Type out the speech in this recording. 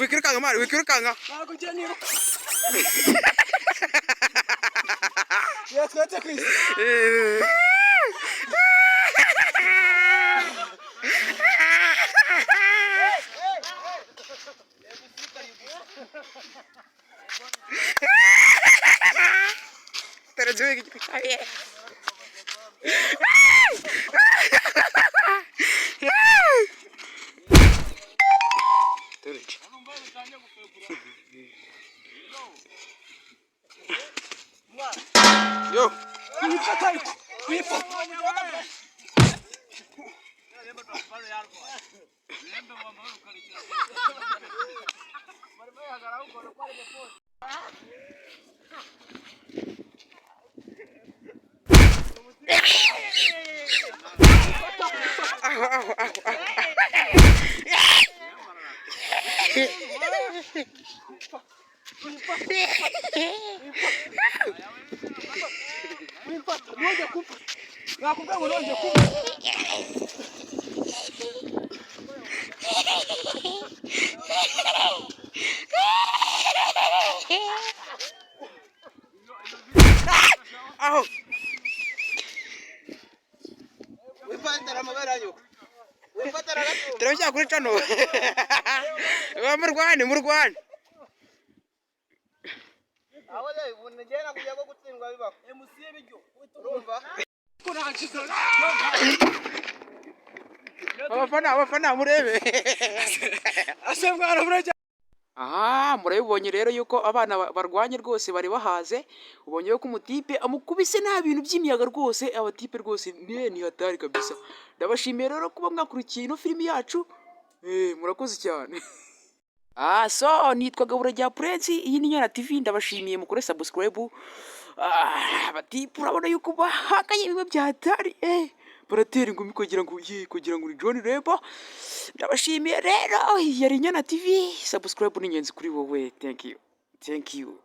Wikirukanga mari, wikirukanga. Terjun gitu. Yo. Terusnya kuri cano. Murwane. Awale bunegena kujya ko gutsindwa bibaho. MC y'ibiryo. Urumva? Abafana murebe. Aha, murabibonye rero yuko abana barwanye rwose bari bahaze. Ubonye ko umutipe amukubise nta bintu by'imiyaga rwose, abatipe rwose ni hatari kabisa. Ndabashimiye rero kuba mwakurikiye ino filimi yacu. Murakoze cyane. So nitwaga Burajya Prince, iyi ni Nyana TV. Ndabashimiye mukore subscribe. Abatipe urabona yuko bahanganye bimwe bya hatari. Baratera ingumi kugira ngo uri John Reba. Ndabashimiye rero, yari Nyana TV. Subscribe ni ingenzi kuri wowe. Thank you.